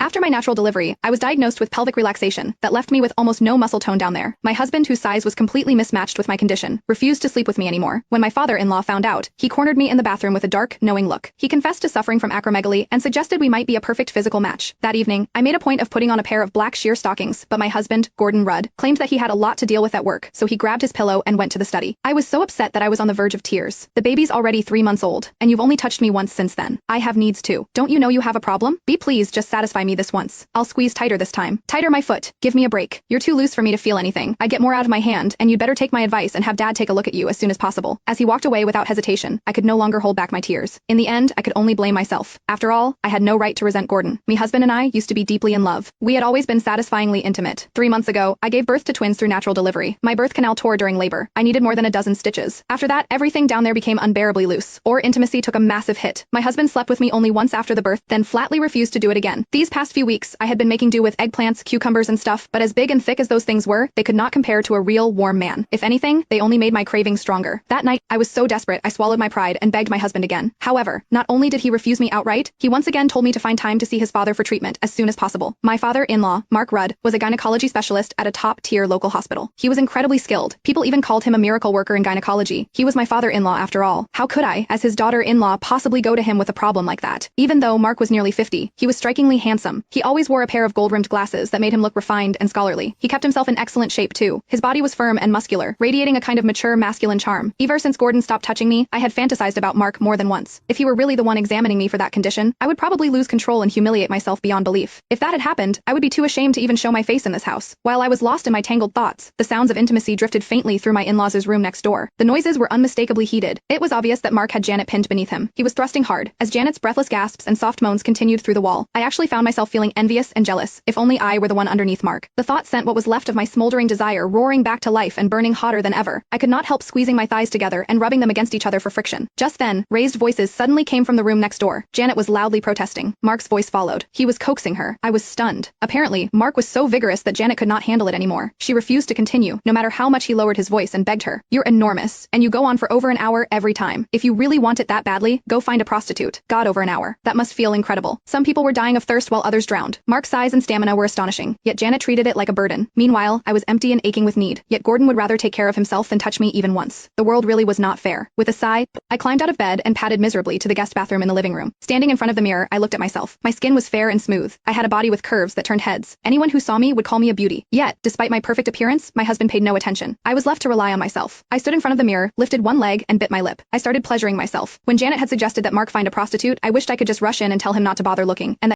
After my natural delivery, I was diagnosed with pelvic relaxation that left me with almost no muscle tone down there. My husband, whose size was completely mismatched with my condition, refused to sleep with me anymore. When my father-in-law found out, he cornered me in the bathroom with a dark, knowing look. He confessed to suffering from acromegaly and suggested we might be a perfect physical match. That evening, I made a point of putting on a pair of black sheer stockings, but my husband, Gordon Rudd, claimed that he had a lot to deal with at work, so he grabbed his pillow and went to the study. I was so upset that I was on the verge of tears. The baby's already 3 months old, and you've only touched me once since then. I have needs too. Don't you know you have a problem? Be please just satisfy me this once. I'll squeeze tighter this time. Tighter my foot. Give me a break. You're too loose for me to feel anything. I get more out of my hand, and you'd better take my advice and have Dad take a look at you as soon as possible. As he walked away without hesitation, I could no longer hold back my tears. In the end, I could only blame myself. After all, I had no right to resent Gordon. My husband and I used to be deeply in love. We had always been satisfyingly intimate. 3 months ago, I gave birth to twins through natural delivery. My birth canal tore during labor. I needed more than a dozen stitches. After that, everything down there became unbearably loose. Our intimacy took a massive hit. My husband slept with me only once after the birth, then flatly refused to do it again. These past few weeks, I had been making do with eggplants, cucumbers and stuff, but as big and thick as those things were, they could not compare to a real warm man. If anything, they only made my cravings stronger. That night, I was so desperate, I swallowed my pride and begged my husband again. However, not only did he refuse me outright, he once again told me to find time to see his father for treatment as soon as possible. My father-in-law, Mark Rudd, was a gynecology specialist at a top-tier local hospital. He was incredibly skilled. People even called him a miracle worker in gynecology. He was my father-in-law after all. How could I, as his daughter-in-law, possibly go to him with a problem like that? Even though Mark was nearly 50, he was strikingly handsome. He always wore a pair of gold-rimmed glasses that made him look refined and scholarly. He kept himself in excellent shape too. His body was firm and muscular, radiating a kind of mature masculine charm. Ever since Gordon stopped touching me, I had fantasized about Mark more than once. If he were really the one examining me for that condition, I would probably lose control and humiliate myself beyond belief. If that had happened, I would be too ashamed to even show my face in this house. While I was lost in my tangled thoughts, the sounds of intimacy drifted faintly through my in-laws' room next door. The noises were unmistakably heated. It was obvious that Mark had Janet pinned beneath him. He was thrusting hard, as Janet's breathless gasps and soft moans continued through the wall. I actually found myself feeling envious and jealous. If only I were the one underneath Mark. The thought sent what was left of my smoldering desire roaring back to life and burning hotter than ever. I could not help squeezing my thighs together and rubbing them against each other for friction. Just then, raised voices suddenly came from the room next door. Janet was loudly protesting. Mark's voice followed. He was coaxing her. I was stunned. Apparently, Mark was so vigorous that Janet could not handle it anymore. She refused to continue, no matter how much he lowered his voice and begged her. You're enormous, and you go on for over an hour every time. If you really want it that badly, go find a prostitute. God, over an hour. That must feel incredible. Some people were dying of thirst while others drowned. Mark's size and stamina were astonishing, yet Janet treated it like a burden. Meanwhile, I was empty and aching with need, yet Gordon would rather take care of himself than touch me even once. The world really was not fair. With a sigh, I climbed out of bed and padded miserably to the guest bathroom in the living room. Standing in front of the mirror, I looked at myself. My skin was fair and smooth. I had a body with curves that turned heads. Anyone who saw me would call me a beauty. Yet, despite my perfect appearance, my husband paid no attention. I was left to rely on myself. I stood in front of the mirror, lifted one leg, and bit my lip. I started pleasuring myself. When Janet had suggested that Mark find a prostitute, I wished I could just rush in and tell him not to bother looking, and that